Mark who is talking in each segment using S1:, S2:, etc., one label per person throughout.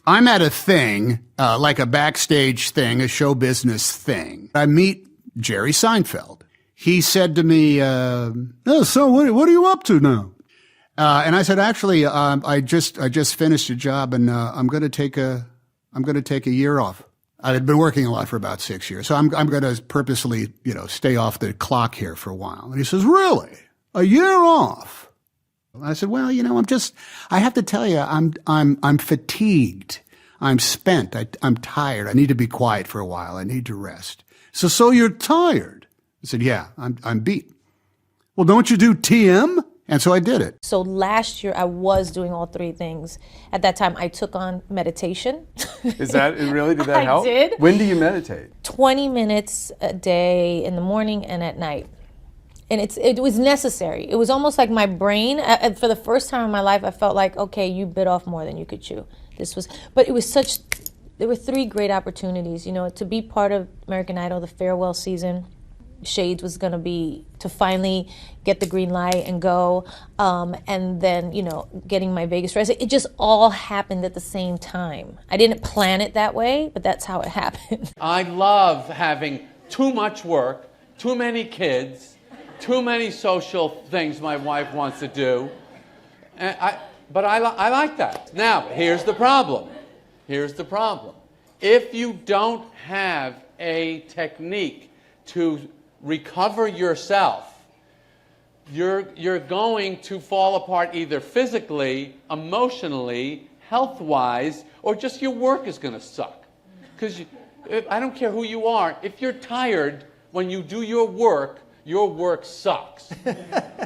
S1: I'm at a thing, like a backstage thing, a show business thing. I meet Jerry Seinfeld. He said to me, "Oh, so what are you up to now?" And I said, "Actually, I just finished a job, and I'm going to take a year off. I had been working a lot for about 6 years, so I'm going to purposely, stay off the clock here for a while." And he says, "Really? A year off?" I said, "Well, I have to tell you, I'm fatigued. I'm spent. I'm tired. I need to be quiet for a while. I need to rest." So you're tired?" I said, "Yeah, I'm beat." "Well, don't you do TM?" And so I did it.
S2: So last year I was doing all three things. At that time I took on meditation.
S3: Did that help?
S2: I did.
S3: When do you meditate?
S2: 20 minutes a day in the morning and at night. And it was necessary. It was almost like my brain, for the first time in my life, I felt like, okay, you bit off more than you could chew. But it was there were three great opportunities, to be part of American Idol, the farewell season. Shades was going to be to finally get the green light and go, and then getting my Vegas dress. It just all happened at the same time. I didn't plan it that way, but that's how it happened.
S4: I love having too much work, too many kids, too many social things my wife wants to do, but I like that. Now here's the problem. If you don't have a technique to recover yourself, you're going to fall apart either physically, emotionally, health-wise, or just your work is going to suck. Because I don't care who you are, if you're tired when you do your work sucks.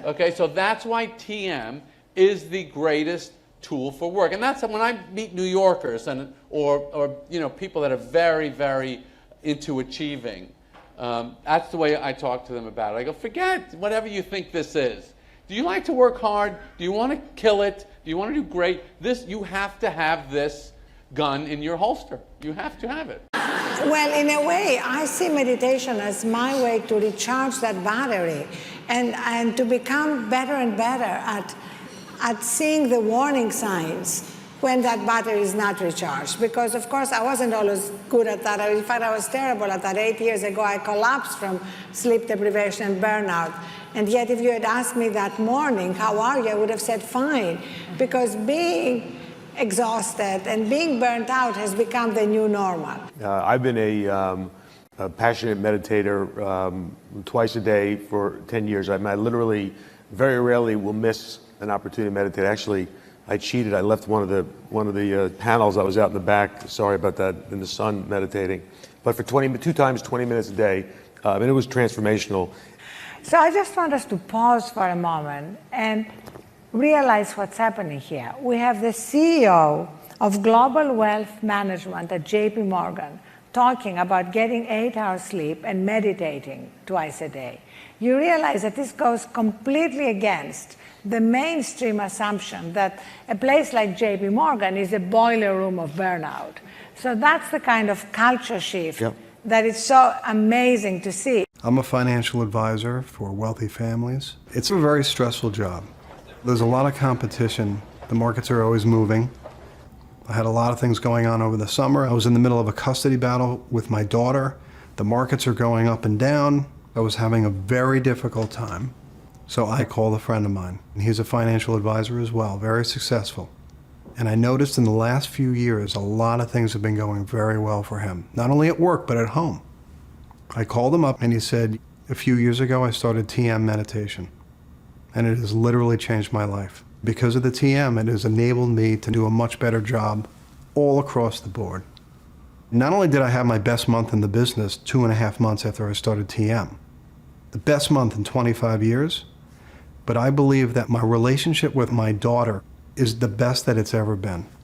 S4: Okay, so that's why TM is the greatest tool for work. And that's when I meet New Yorkers or people that are very, very into achieving. That's the way I talk to them about it. I go, forget whatever you think this is. Do you like to work hard? Do you want to kill it? Do you want to do great? You have to have this gun in your holster. You have to have it.
S5: Well, in a way, I see meditation as my way to recharge that battery and to become better and better at seeing the warning signs when that battery is not recharged. Because, of course, I wasn't always good at that. In fact, I was terrible at that. 8 years ago, I collapsed from sleep deprivation and burnout. And yet, if you had asked me that morning, how are you, I would have said fine. Because being exhausted and being burnt out has become the new normal.
S6: I've been a passionate meditator twice a day for 10 years. I literally very rarely will miss an opportunity to meditate. Actually, I cheated. I left one of the panels. I was out in the back. Sorry about that. In the sun, meditating, but for 2 times 20 minutes a day, and it was transformational.
S5: So I just want us to pause for a moment and realize what's happening here. We have the CEO of Global Wealth Management at JP Morgan talking about getting 8 hours sleep and meditating twice a day. You realize that this goes completely against the mainstream assumption that a place like JP Morgan is a boiler room of burnout. So that's the kind of culture shift that is so amazing to see.
S7: I'm a financial advisor for wealthy families. It's a very stressful job. There's a lot of competition. The markets are always moving. I had a lot of things going on over the summer. I was in the middle of a custody battle with my daughter. The markets are going up and down. I was having a very difficult time. So I called a friend of mine. He's a financial advisor as well, very successful. And I noticed in the last few years, a lot of things have been going very well for him, not only at work, but at home. I called him up and he said, a few years ago, I started TM meditation. And it has literally changed my life. Because of the TM, it has enabled me to do a much better job all across the board. Not only did I have my best month in the business 2.5 months after I started TM, the best month in 25 years, but I believe that my relationship with my daughter is the best that it's ever been.